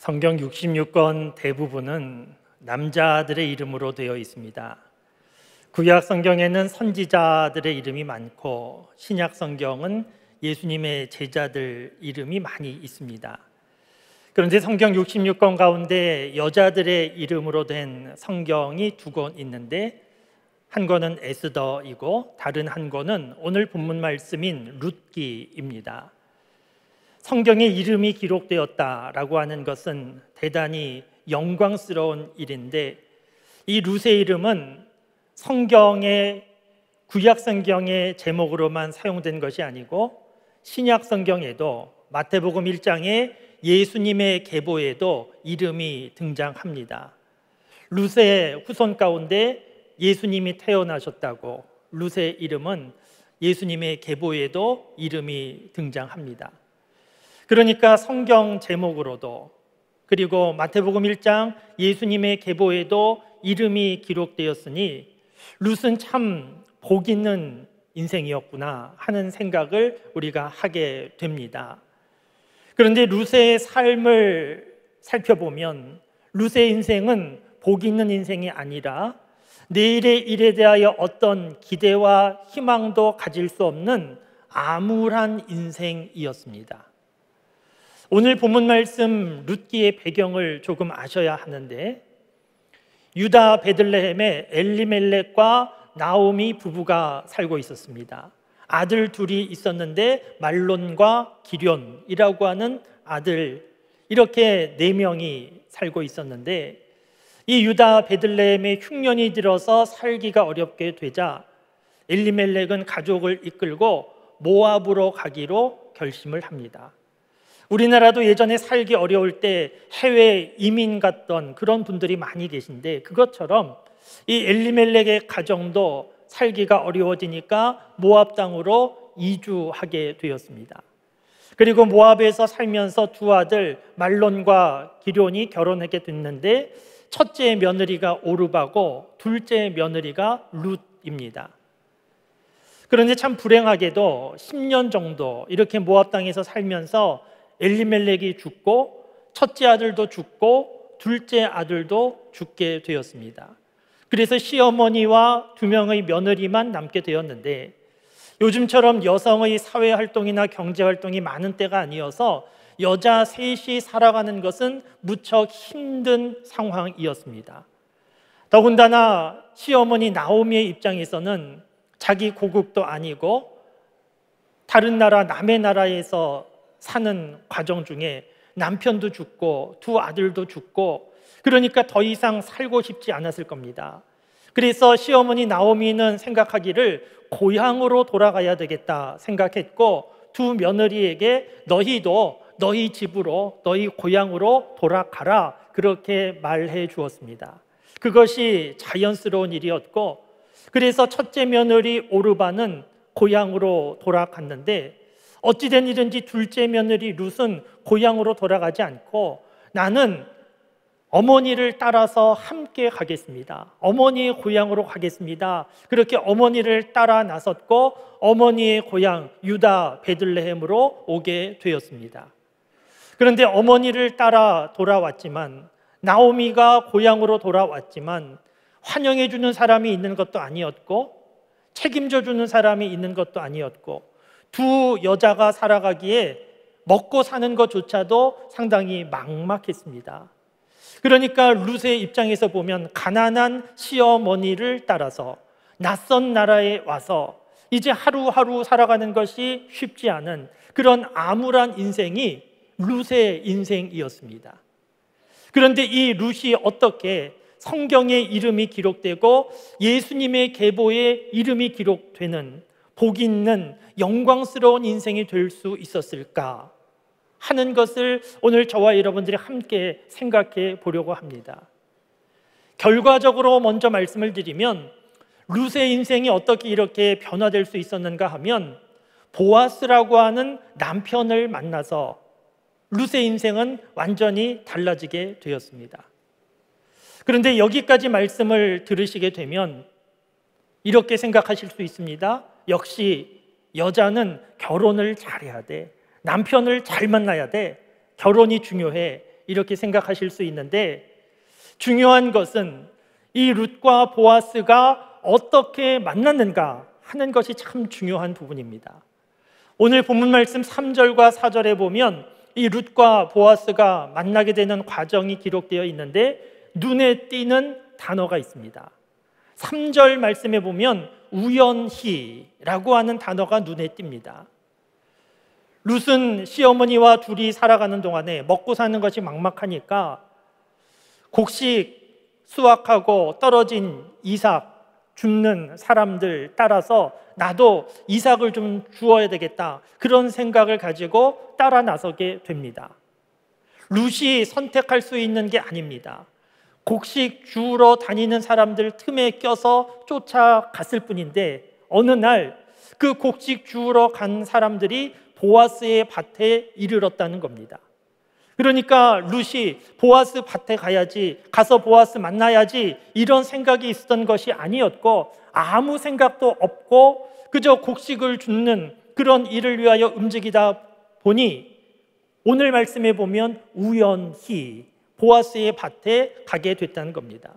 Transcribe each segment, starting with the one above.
성경 66권 대부분은 남자들의 이름으로 되어 있습니다. 구약 성경에는 선지자들의 이름이 많고 신약 성경은 예수님의 제자들 이름이 많이 있습니다. 그런데 성경 66권 가운데 여자들의 이름으로 된 성경이 두 권 있는데 한 권은 에스더이고 다른 한 권은 오늘 본문 말씀인 룻기입니다. 성경에 이름이 기록되었다라고 하는 것은 대단히 영광스러운 일인데 이 룻의 이름은 성경의 구약 성경의 제목으로만 사용된 것이 아니고 신약 성경에도 마태복음 1장에 예수님의 계보에도 이름이 등장합니다. 룻의 후손 가운데 예수님이 태어나셨다고 룻의 이름은 예수님의 계보에도 이름이 등장합니다. 그러니까 성경 제목으로도 그리고 마태복음 1장 예수님의 계보에도 이름이 기록되었으니 룻은 참 복 있는 인생이었구나 하는 생각을 우리가 하게 됩니다. 그런데 룻의 삶을 살펴보면 룻의 인생은 복 있는 인생이 아니라 내일의 일에 대하여 어떤 기대와 희망도 가질 수 없는 암울한 인생이었습니다. 오늘 본문 말씀 룻기의 배경을 조금 아셔야 하는데 유다 베들레헴에 엘리멜렉과 나오미 부부가 살고 있었습니다. 아들 둘이 있었는데 말론과 기련이라고 하는 아들, 이렇게 4명이 살고 있었는데 이 유다 베들레헴에 흉년이 들어서 살기가 어렵게 되자 엘리멜렉은 가족을 이끌고 모압으로 가기로 결심을 합니다. 우리나라도 예전에 살기 어려울 때 해외 이민 갔던 그런 분들이 많이 계신데 그것처럼 이 엘리멜렉의 가정도 살기가 어려워지니까 모압 땅으로 이주하게 되었습니다. 그리고 모압에서 살면서 두 아들 말론과 기련이 결혼하게 됐는데 첫째 며느리가 오르바고 둘째 며느리가 룻입니다. 그런데 참 불행하게도 10년 정도 이렇게 모압 땅에서 살면서 엘리멜렉이 죽고 첫째 아들도 죽고 둘째 아들도 죽게 되었습니다. 그래서 시어머니와 2명의 며느리만 남게 되었는데 요즘처럼 여성의 사회활동이나 경제활동이 많은 때가 아니어서 여자 셋이 살아가는 것은 무척 힘든 상황이었습니다. 더군다나 시어머니 나오미의 입장에서는 자기 고국도 아니고 다른 나라 남의 나라에서 사는 과정 중에 남편도 죽고 두 아들도 죽고 그러니까 더 이상 살고 싶지 않았을 겁니다. 그래서 시어머니 나오미는 생각하기를 고향으로 돌아가야 되겠다 생각했고 두 며느리에게 너희도 너희 집으로 너희 고향으로 돌아가라 그렇게 말해 주었습니다. 그것이 자연스러운 일이었고 그래서 첫째 며느리 오르바는 고향으로 돌아갔는데 어찌된 일인지 둘째 며느리 룻은 고향으로 돌아가지 않고 나는 어머니를 따라서 함께 가겠습니다. 어머니의 고향으로 가겠습니다. 그렇게 어머니를 따라 나섰고 어머니의 고향 유다 베들레헴으로 오게 되었습니다. 그런데 어머니를 따라 돌아왔지만 나오미가 고향으로 돌아왔지만 환영해 주는 사람이 있는 것도 아니었고 책임져 주는 사람이 있는 것도 아니었고 두 여자가 살아가기에 먹고 사는 것조차도 상당히 막막했습니다. 그러니까 룻의 입장에서 보면 가난한 시어머니를 따라서 낯선 나라에 와서 이제 하루하루 살아가는 것이 쉽지 않은 그런 암울한 인생이 룻의 인생이었습니다. 그런데 이 룻이 어떻게 성경에 이름이 기록되고 예수님의 계보에 이름이 기록되는 복 있는 영광스러운 인생이 될 수 있었을까 하는 것을 오늘 저와 여러분들이 함께 생각해 보려고 합니다. 결과적으로 먼저 말씀을 드리면 룻의 인생이 어떻게 이렇게 변화될 수 있었는가 하면 보아스라고 하는 남편을 만나서 룻의 인생은 완전히 달라지게 되었습니다. 그런데 여기까지 말씀을 들으시게 되면 이렇게 생각하실 수 있습니다. 역시 여자는 결혼을 잘해야 돼. 남편을 잘 만나야 돼. 결혼이 중요해. 이렇게 생각하실 수 있는데, 중요한 것은 이 룻과 보아스가 어떻게 만났는가 하는 것이 참 중요한 부분입니다. 오늘 본문 말씀 3절과 4절에 보면 이 룻과 보아스가 만나게 되는 과정이 기록되어 있는데, 눈에 띄는 단어가 있습니다. 3절 말씀에 보면 우연히라고 하는 단어가 눈에 띕니다. 룻은 시어머니와 둘이 살아가는 동안에 먹고 사는 것이 막막하니까 곡식 수확하고 떨어진 이삭 줍는 사람들 따라서 나도 이삭을 좀 주어야 되겠다, 그런 생각을 가지고 따라 나서게 됩니다. 룻이 선택할 수 있는 게 아닙니다. 곡식 주우러 다니는 사람들 틈에 껴서 쫓아갔을 뿐인데, 어느 날 그 곡식 주우러 간 사람들이 보아스의 밭에 이르렀다는 겁니다. 그러니까 룻이 보아스 밭에 가서 보아스 만나야지, 이런 생각이 있었던 것이 아니었고, 아무 생각도 없고 그저 곡식을 줍는 그런 일을 위하여 움직이다 보니 오늘 말씀에 보면 우연히 보아스의 밭에 가게 됐다는 겁니다.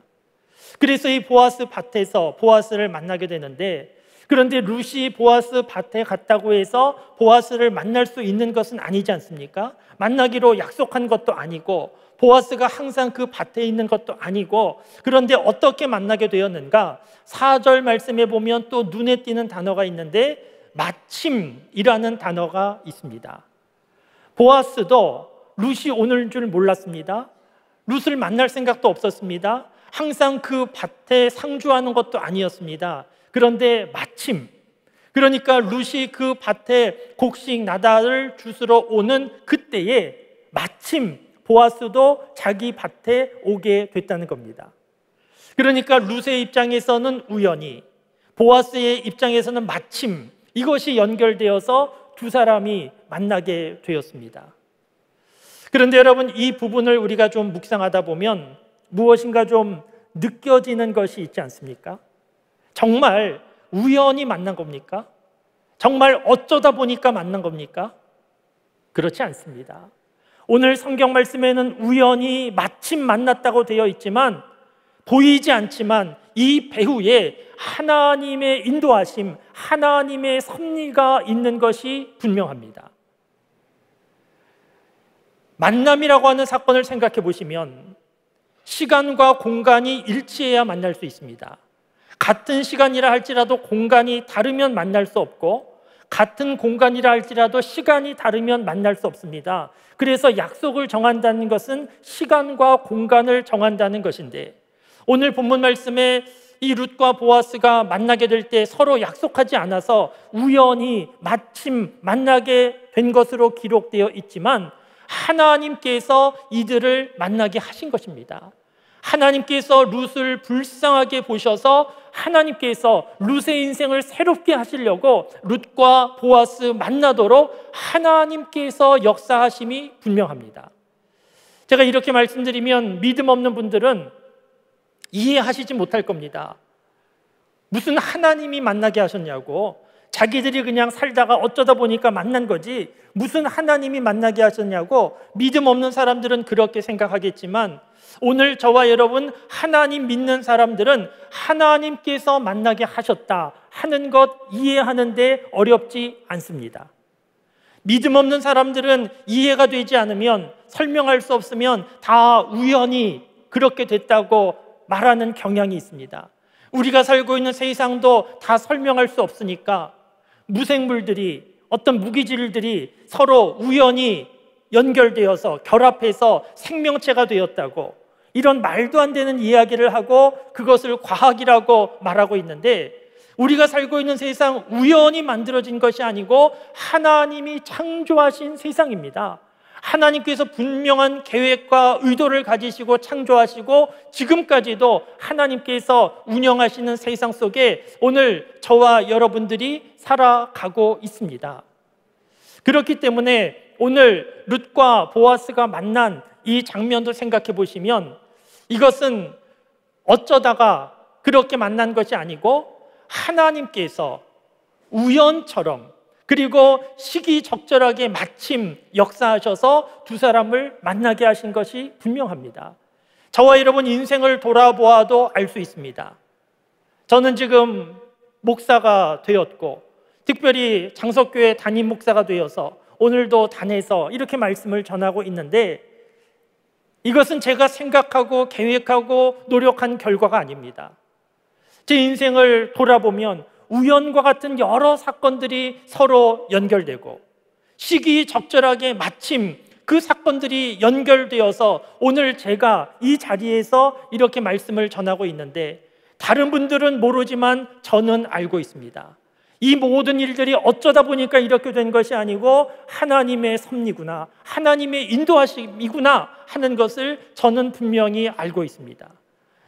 그래서 이 보아스 밭에서 보아스를 만나게 되는데, 그런데 룻이 보아스 밭에 갔다고 해서 보아스를 만날 수 있는 것은 아니지 않습니까? 만나기로 약속한 것도 아니고, 보아스가 항상 그 밭에 있는 것도 아니고, 그런데 어떻게 만나게 되었는가? 4절 말씀에 보면 또 눈에 띄는 단어가 있는데, 마침이라는 단어가 있습니다. 보아스도 룻이 오는 줄 몰랐습니다. 룻을 만날 생각도 없었습니다. 항상 그 밭에 상주하는 것도 아니었습니다. 그런데 마침, 그러니까 룻이 그 밭에 곡식 나달을 주스러 오는 그때에 마침 보아스도 자기 밭에 오게 됐다는 겁니다. 그러니까 룻의 입장에서는 우연히, 보아스의 입장에서는 마침, 이것이 연결되어서 두 사람이 만나게 되었습니다. 그런데 여러분, 이 부분을 우리가 좀 묵상하다 보면 무엇인가 좀 느껴지는 것이 있지 않습니까? 정말 우연히 만난 겁니까? 정말 어쩌다 보니까 만난 겁니까? 그렇지 않습니다. 오늘 성경 말씀에는 우연히 마침 만났다고 되어 있지만, 보이지 않지만 이 배후에 하나님의 인도하심, 하나님의 섭리가 있는 것이 분명합니다. 만남이라고 하는 사건을 생각해 보시면 시간과 공간이 일치해야 만날 수 있습니다. 같은 시간이라 할지라도 공간이 다르면 만날 수 없고, 같은 공간이라 할지라도 시간이 다르면 만날 수 없습니다. 그래서 약속을 정한다는 것은 시간과 공간을 정한다는 것인데, 오늘 본문 말씀에 이 룻과 보아스가 만나게 될 때 서로 약속하지 않아서 우연히 마침 만나게 된 것으로 기록되어 있지만, 하나님께서 이들을 만나게 하신 것입니다. 하나님께서 룻을 불쌍하게 보셔서 하나님께서 룻의 인생을 새롭게 하시려고 룻과 보아스 만나도록 하나님께서 역사하심이 분명합니다. 제가 이렇게 말씀드리면 믿음 없는 분들은 이해하시지 못할 겁니다. 무슨 하나님이 만나게 하셨냐고, 자기들이 그냥 살다가 어쩌다 보니까 만난 거지 무슨 하나님이 만나게 하셨냐고 믿음 없는 사람들은 그렇게 생각하겠지만, 오늘 저와 여러분 하나님 믿는 사람들은 하나님께서 만나게 하셨다 하는 것 이해하는데 어렵지 않습니다. 믿음 없는 사람들은 이해가 되지 않으면, 설명할 수 없으면 다 우연히 그렇게 됐다고 말하는 경향이 있습니다. 우리가 살고 있는 세상도 다 설명할 수 없으니까 무생물들이, 어떤 무기질들이 서로 우연히 연결되어서 결합해서 생명체가 되었다고, 이런 말도 안 되는 이야기를 하고 그것을 과학이라고 말하고 있는데, 우리가 살고 있는 세상 우연히 만들어진 것이 아니고 하나님이 창조하신 세상입니다. 하나님께서 분명한 계획과 의도를 가지시고 창조하시고 지금까지도 하나님께서 운영하시는 세상 속에 오늘 저와 여러분들이 살아가고 있습니다. 그렇기 때문에 오늘 룻과 보아스가 만난 이 장면도 생각해 보시면, 이것은 어쩌다가 그렇게 만난 것이 아니고 하나님께서 우연처럼 그리고 시기적절하게 마침 역사하셔서 두 사람을 만나게 하신 것이 분명합니다. 저와 여러분 인생을 돌아보아도 알 수 있습니다. 저는 지금 목사가 되었고, 특별히 장석교회 담임 목사가 되어서 오늘도 단에서 이렇게 말씀을 전하고 있는데, 이것은 제가 생각하고 계획하고 노력한 결과가 아닙니다. 제 인생을 돌아보면 우연과 같은 여러 사건들이 서로 연결되고, 시기적절하게 마침 그 사건들이 연결되어서 오늘 제가 이 자리에서 이렇게 말씀을 전하고 있는데, 다른 분들은 모르지만 저는 알고 있습니다. 이 모든 일들이 어쩌다 보니까 이렇게 된 것이 아니고 하나님의 섭리구나, 하나님의 인도하심이구나 하는 것을 저는 분명히 알고 있습니다.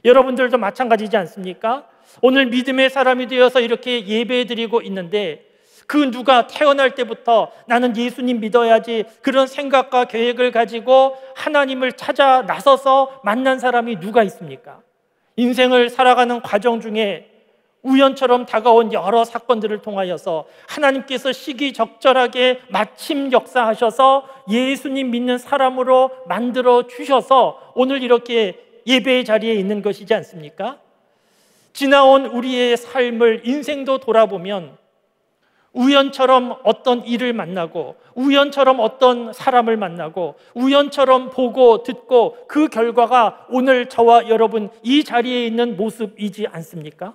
여러분들도 마찬가지지 않습니까? 오늘 믿음의 사람이 되어서 이렇게 예배드리고 있는데, 그 누가 태어날 때부터 나는 예수님 믿어야지 그런 생각과 계획을 가지고 하나님을 찾아 나서서 만난 사람이 누가 있습니까? 인생을 살아가는 과정 중에 우연처럼 다가온 여러 사건들을 통하여서 하나님께서 시기적절하게 마침 역사하셔서 예수님 믿는 사람으로 만들어 주셔서 오늘 이렇게 예배의 자리에 있는 것이지 않습니까? 지나온 우리의 삶을, 인생도 돌아보면 우연처럼 어떤 일을 만나고, 우연처럼 어떤 사람을 만나고, 우연처럼 보고 듣고, 그 결과가 오늘 저와 여러분 이 자리에 있는 모습이지 않습니까?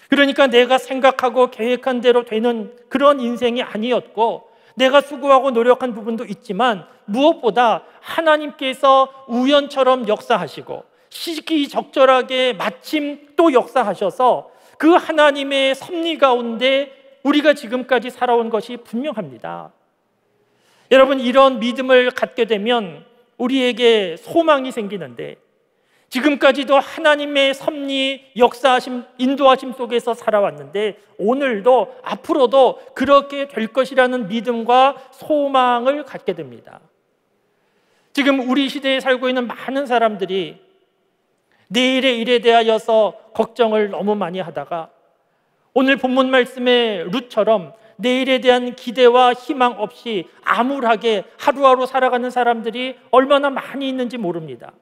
그러니까 내가 생각하고 계획한 대로 되는 그런 인생이 아니었고, 내가 수고하고 노력한 부분도 있지만 무엇보다 하나님께서 우연처럼 역사하시고 시기적절하게 마침 또 역사하셔서 그 하나님의 섭리 가운데 우리가 지금까지 살아온 것이 분명합니다. 여러분, 이런 믿음을 갖게 되면 우리에게 소망이 생기는데, 지금까지도 하나님의 섭리, 역사하심, 인도하심 속에서 살아왔는데 오늘도 앞으로도 그렇게 될 것이라는 믿음과 소망을 갖게 됩니다. 지금 우리 시대에 살고 있는 많은 사람들이 내일의 일에 대하여서 걱정을 너무 많이 하다가 오늘 본문 말씀의 룻처럼 내일에 대한 기대와 희망 없이 암울하게 하루하루 살아가는 사람들이 얼마나 많이 있는지 모릅니다.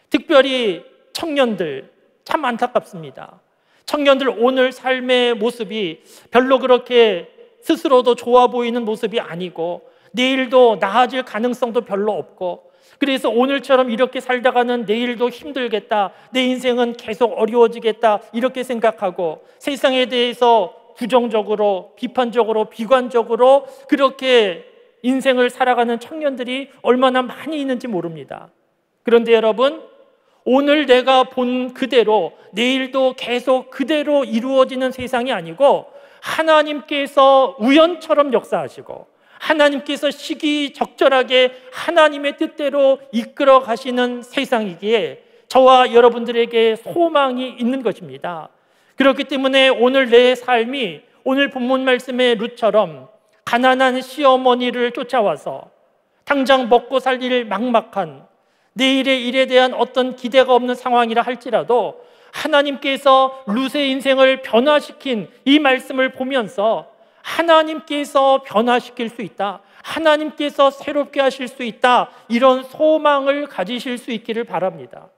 특별히 청년들, 참 안타깝습니다. 청년들 오늘 삶의 모습이 별로 그렇게 스스로도 좋아 보이는 모습이 아니고, 내일도 나아질 가능성도 별로 없고, 그래서 오늘처럼 이렇게 살다가는 내일도 힘들겠다, 내 인생은 계속 어려워지겠다 이렇게 생각하고, 세상에 대해서 부정적으로, 비판적으로, 비관적으로 그렇게 인생을 살아가는 청년들이 얼마나 많이 있는지 모릅니다. 그런데 여러분, 오늘 내가 본 그대로 내일도 계속 그대로 이루어지는 세상이 아니고, 하나님께서 우연처럼 역사하시고 하나님께서 시기적절하게 하나님의 뜻대로 이끌어 가시는 세상이기에 저와 여러분들에게 소망이 있는 것입니다. 그렇기 때문에 오늘 내 삶이 오늘 본문 말씀의 룻처럼 가난한 시어머니를 쫓아와서 당장 먹고 살 일 막막한, 내일의 일에 대한 어떤 기대가 없는 상황이라 할지라도 하나님께서 룻의 인생을 변화시킨 이 말씀을 보면서 하나님께서 변화시킬 수 있다, 하나님께서 새롭게 하실 수 있다, 이런 소망을 가지실 수 있기를 바랍니다.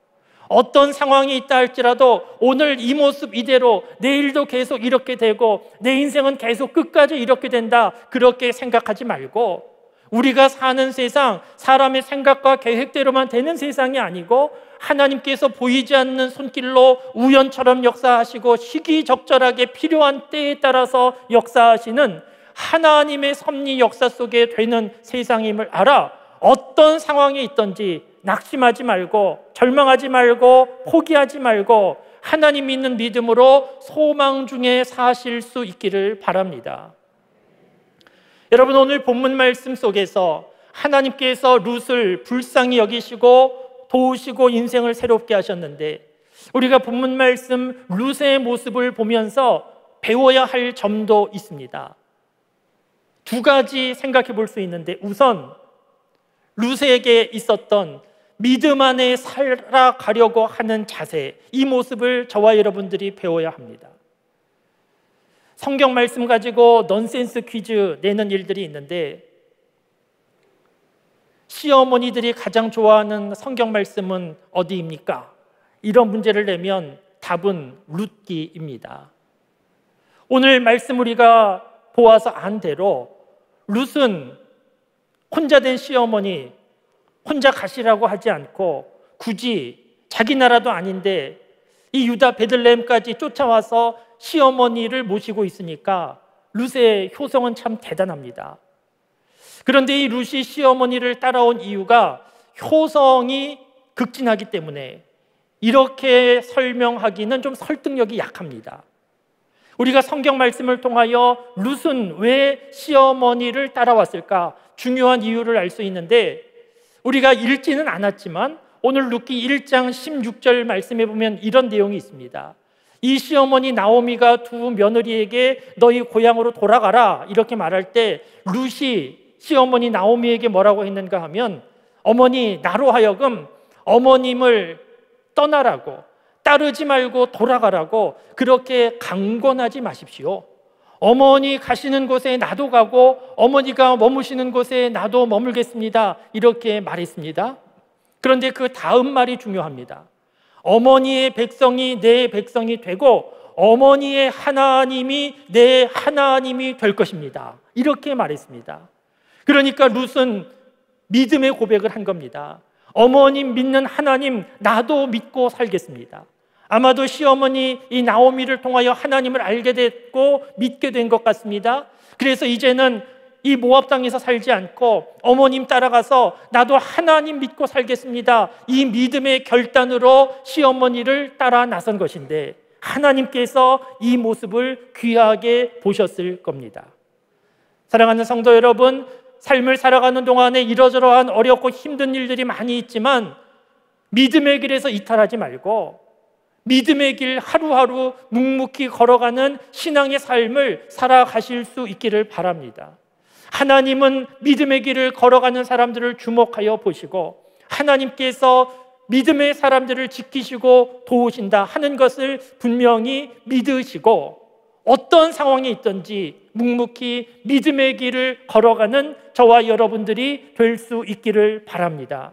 어떤 상황이 있다 할지라도 오늘 이 모습 이대로 내일도 계속 이렇게 되고 내 인생은 계속 끝까지 이렇게 된다, 그렇게 생각하지 말고, 우리가 사는 세상, 사람의 생각과 계획대로만 되는 세상이 아니고 하나님께서 보이지 않는 손길로 우연처럼 역사하시고 시기적절하게 필요한 때에 따라서 역사하시는 하나님의 섭리 역사 속에 되는 세상임을 알아 어떤 상황이 있든지 낙심하지 말고, 절망하지 말고, 포기하지 말고 하나님 믿는 믿음으로 소망 중에 사실 수 있기를 바랍니다. 여러분, 오늘 본문 말씀 속에서 하나님께서 룻을 불쌍히 여기시고 도우시고 인생을 새롭게 하셨는데, 우리가 본문 말씀 룻의 모습을 보면서 배워야 할 점도 있습니다. 두 가지 생각해 볼 수 있는데, 우선 룻에게 있었던 믿음 안에 살아가려고 하는 자세, 이 모습을 저와 여러분들이 배워야 합니다. 성경 말씀 가지고 넌센스 퀴즈 내는 일들이 있는데, 시어머니들이 가장 좋아하는 성경 말씀은 어디입니까? 이런 문제를 내면 답은 룻기입니다. 오늘 말씀 우리가 보아서 안 대로 룻은 혼자 된 시어머니, 혼자 가시라고 하지 않고 굳이 자기 나라도 아닌데 이 유다 베들레헴까지 쫓아와서 시어머니를 모시고 있으니까 룻의 효성은 참 대단합니다. 그런데 이 룻이 시어머니를 따라온 이유가 효성이 극진하기 때문에 이렇게 설명하기는 좀 설득력이 약합니다. 우리가 성경 말씀을 통하여 룻은 왜 시어머니를 따라왔을까? 중요한 이유를 알 수 있는데, 우리가 읽지는 않았지만 오늘 룻기 1장 16절 말씀에 보면 이런 내용이 있습니다. 이 시어머니 나오미가 두 며느리에게 너희 고향으로 돌아가라 이렇게 말할 때 룻이 시어머니 나오미에게 뭐라고 했는가 하면, 어머니 나로 하여금 어머님을 떠나라고, 따르지 말고 돌아가라고 그렇게 강권하지 마십시오. 어머니 가시는 곳에 나도 가고 어머니가 머무시는 곳에 나도 머물겠습니다, 이렇게 말했습니다. 그런데 그 다음 말이 중요합니다. 어머니의 백성이 내 백성이 되고 어머니의 하나님이 내 하나님이 될 것입니다, 이렇게 말했습니다. 그러니까 룻은 믿음의 고백을 한 겁니다. 어머님 믿는 하나님 나도 믿고 살겠습니다. 아마도 시어머니 이 나오미를 통하여 하나님을 알게 됐고 믿게 된 것 같습니다. 그래서 이제는 이 모압 땅에서 살지 않고 어머님 따라가서 나도 하나님 믿고 살겠습니다, 이 믿음의 결단으로 시어머니를 따라 나선 것인데, 하나님께서 이 모습을 귀하게 보셨을 겁니다. 사랑하는 성도 여러분, 삶을 살아가는 동안에 이러저러한 어렵고 힘든 일들이 많이 있지만 믿음의 길에서 이탈하지 말고 믿음의 길 하루하루 묵묵히 걸어가는 신앙의 삶을 살아가실 수 있기를 바랍니다. 하나님은 믿음의 길을 걸어가는 사람들을 주목하여 보시고 하나님께서 믿음의 사람들을 지키시고 도우신다 하는 것을 분명히 믿으시고, 어떤 상황이 있든지 묵묵히 믿음의 길을 걸어가는 저와 여러분들이 될 수 있기를 바랍니다.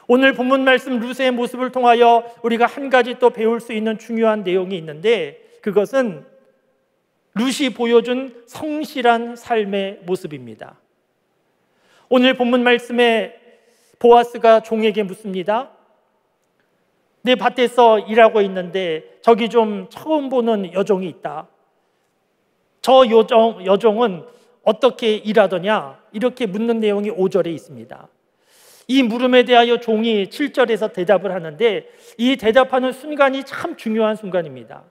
오늘 본문 말씀 룻의 모습을 통하여 우리가 한 가지 또 배울 수 있는 중요한 내용이 있는데, 그것은 룻이 보여준 성실한 삶의 모습입니다. 오늘 본문 말씀에 보아스가 종에게 묻습니다. 내 밭에서 일하고 있는데 저기 좀 처음 보는 여종이 있다. 저 여종은 어떻게 일하더냐? 이렇게 묻는 내용이 5절에 있습니다. 이 물음에 대하여 종이 7절에서 대답을 하는데, 이 대답하는 순간이 참 중요한 순간입니다.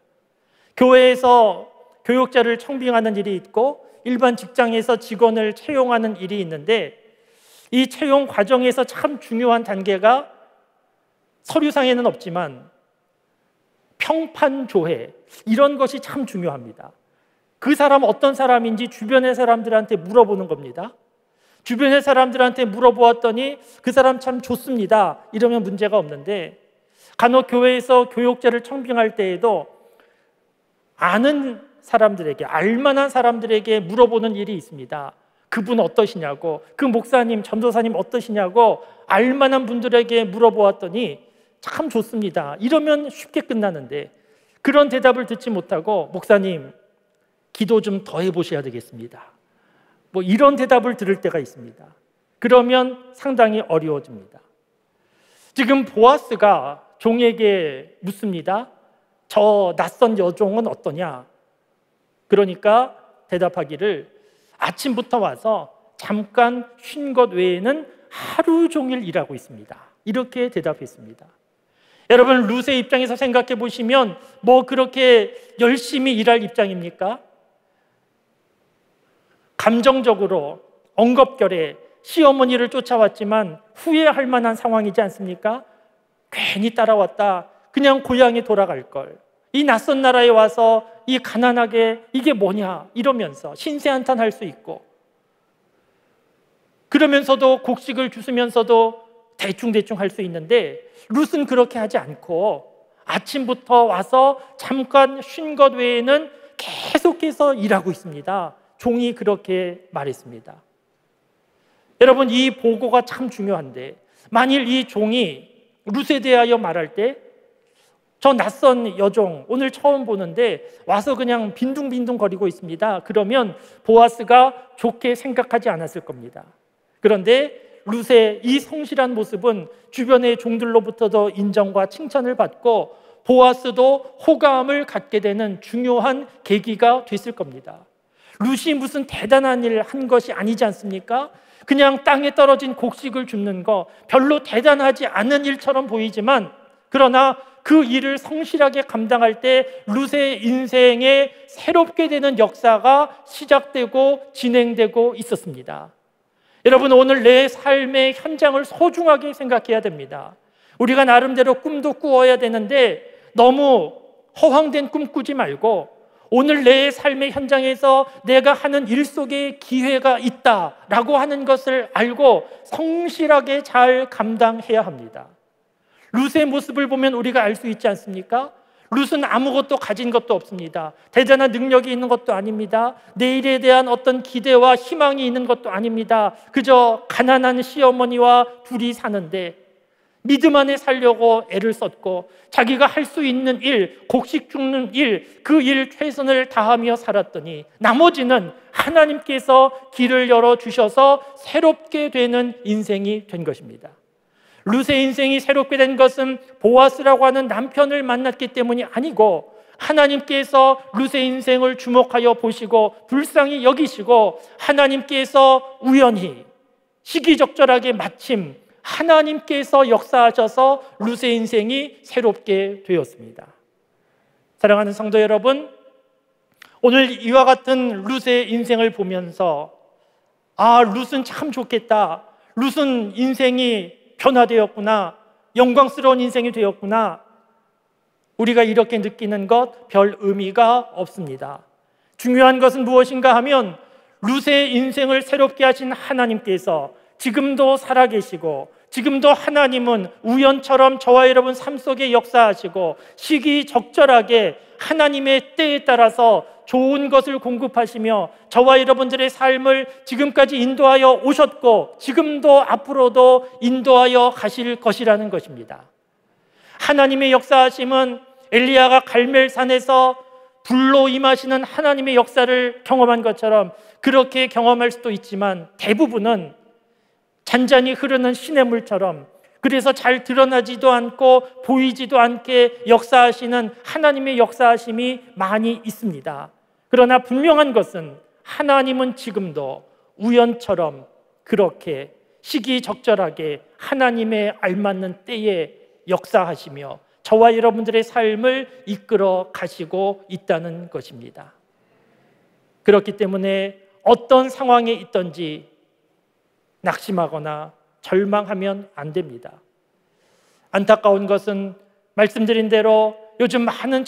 교회에서 교육자를 청빙하는 일이 있고 일반 직장에서 직원을 채용하는 일이 있는데, 이 채용 과정에서 참 중요한 단계가 서류상에는 없지만 평판조회, 이런 것이 참 중요합니다. 그 사람 어떤 사람인지 주변의 사람들한테 물어보는 겁니다. 주변의 사람들한테 물어보았더니 그 사람 참 좋습니다, 이러면 문제가 없는데, 간혹 교회에서 교육자를 청빙할 때에도 아는 사람들에게, 알만한 사람들에게 물어보는 일이 있습니다. 그분 어떠시냐고, 그 목사님, 전도사님 어떠시냐고 알만한 분들에게 물어보았더니 참 좋습니다, 이러면 쉽게 끝나는데, 그런 대답을 듣지 못하고 목사님 기도 좀 더 해보셔야 되겠습니다, 뭐 이런 대답을 들을 때가 있습니다. 그러면 상당히 어려워집니다. 지금 보아스가 종에게 묻습니다. 저 낯선 여종은 어떠냐? 그러니까 대답하기를 아침부터 와서 잠깐 쉰 것 외에는 하루 종일 일하고 있습니다, 이렇게 대답했습니다. 여러분, 룻의 입장에서 생각해 보시면 뭐 그렇게 열심히 일할 입장입니까? 감정적으로 엉겁결에 시어머니를 쫓아왔지만 후회할 만한 상황이지 않습니까? 괜히 따라왔다, 그냥 고향에 돌아갈 걸, 이 낯선 나라에 와서 이 가난하게 이게 뭐냐 이러면서 신세한탄할 수 있고, 그러면서도 곡식을 주스면서도 대충대충 할 수 있는데, 룻은 그렇게 하지 않고 아침부터 와서 잠깐 쉰 것 외에는 계속해서 일하고 있습니다. 종이 그렇게 말했습니다. 여러분, 이 보고가 참 중요한데 만일 이 종이 룻에 대하여 말할 때 저 낯선 여종 오늘 처음 보는데 와서 그냥 빈둥빈둥 거리고 있습니다. 그러면 보아스가 좋게 생각하지 않았을 겁니다. 그런데 룻의 이 성실한 모습은 주변의 종들로부터도 인정과 칭찬을 받고 보아스도 호감을 갖게 되는 중요한 계기가 됐을 겁니다. 룻이 무슨 대단한 일을 한 것이 아니지 않습니까? 그냥 땅에 떨어진 곡식을 줍는 거 별로 대단하지 않은 일처럼 보이지만 그러나 그 일을 성실하게 감당할 때 룻의 인생에 새롭게 되는 역사가 시작되고 진행되고 있었습니다. 여러분, 오늘 내 삶의 현장을 소중하게 생각해야 됩니다. 우리가 나름대로 꿈도 꾸어야 되는데 너무 허황된 꿈 꾸지 말고 오늘 내 삶의 현장에서 내가 하는 일 속에 기회가 있다라고 하는 것을 알고 성실하게 잘 감당해야 합니다. 룻의 모습을 보면 우리가 알 수 있지 않습니까? 룻은 아무것도 가진 것도 없습니다. 대단한 능력이 있는 것도 아닙니다. 내일에 대한 어떤 기대와 희망이 있는 것도 아닙니다. 그저 가난한 시어머니와 둘이 사는데 믿음 안에 살려고 애를 썼고 자기가 할 수 있는 일, 곡식 줍는 일, 그 일 최선을 다하며 살았더니 나머지는 하나님께서 길을 열어주셔서 새롭게 되는 인생이 된 것입니다. 룻의 인생이 새롭게 된 것은 보아스라고 하는 남편을 만났기 때문이 아니고 하나님께서 룻의 인생을 주목하여 보시고 불쌍히 여기시고 하나님께서 우연히 시기적절하게 마침 하나님께서 역사하셔서 룻의 인생이 새롭게 되었습니다. 사랑하는 성도 여러분, 오늘 이와 같은 룻의 인생을 보면서 룻은 참 좋겠다. 룻은 인생이 변화되었구나. 영광스러운 인생이 되었구나. 우리가 이렇게 느끼는 것 별 의미가 없습니다. 중요한 것은 무엇인가 하면 룻의 인생을 새롭게 하신 하나님께서 지금도 살아계시고 지금도 하나님은 우연처럼 저와 여러분 삶 속에 역사하시고 시기적절하게 하나님의 때에 따라서 좋은 것을 공급하시며 저와 여러분들의 삶을 지금까지 인도하여 오셨고 지금도 앞으로도 인도하여 가실 것이라는 것입니다. 하나님의 역사하심은 엘리야가 갈멜산에서 불로 임하시는 하나님의 역사를 경험한 것처럼 그렇게 경험할 수도 있지만 대부분은 잔잔히 흐르는 시냇물처럼 그래서 잘 드러나지도 않고 보이지도 않게 역사하시는 하나님의 역사하심이 많이 있습니다. 그러나 분명한 것은 하나님은 지금도 우연처럼 그렇게 시기적절하게 하나님의 알맞는 때에 역사하시며 저와 여러분들의 삶을 이끌어 가시고 있다는 것입니다. 그렇기 때문에 어떤 상황에 있든지 낙심하거나 절망하면 안 됩니다. 안타까운 것은 말씀드린 대로 요즘 많은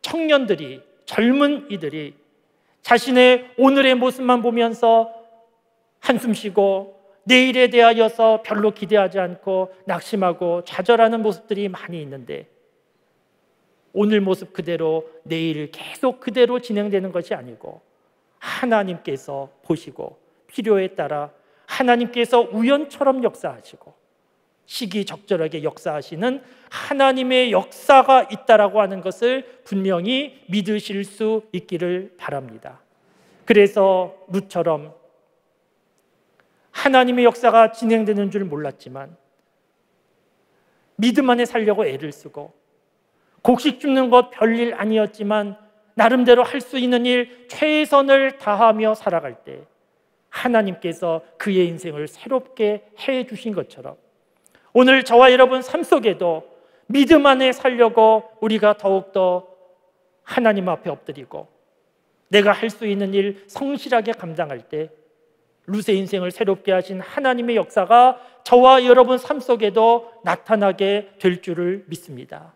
청년들이 젊은 이들이 자신의 오늘의 모습만 보면서 한숨 쉬고 내일에 대하여서 별로 기대하지 않고 낙심하고 좌절하는 모습들이 많이 있는데 오늘 모습 그대로 내일 계속 그대로 진행되는 것이 아니고 하나님께서 보시고 필요에 따라 하나님께서 우연처럼 역사하시고 시기적절하게 역사하시는 하나님의 역사가 있다라고 하는 것을 분명히 믿으실 수 있기를 바랍니다. 그래서 룻처럼 하나님의 역사가 진행되는 줄 몰랐지만 믿음 안에 살려고 애를 쓰고 곡식 줍는 것 별일 아니었지만 나름대로 할 수 있는 일 최선을 다하며 살아갈 때 하나님께서 그의 인생을 새롭게 해 주신 것처럼 오늘 저와 여러분 삶 속에도 믿음 안에 살려고 우리가 더욱더 하나님 앞에 엎드리고 내가 할 수 있는 일 성실하게 감당할 때 룻의 인생을 새롭게 하신 하나님의 역사가 저와 여러분 삶 속에도 나타나게 될 줄을 믿습니다.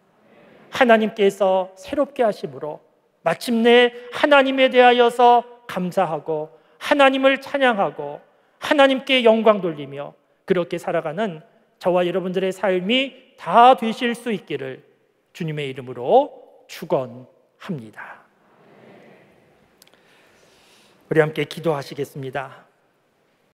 하나님께서 새롭게 하심으로 마침내 하나님에 대하여서 감사하고 하나님을 찬양하고 하나님께 영광 돌리며 그렇게 살아가는 저와 여러분들의 삶이 다 되실 수 있기를 주님의 이름으로 축원합니다. 우리 함께 기도하시겠습니다.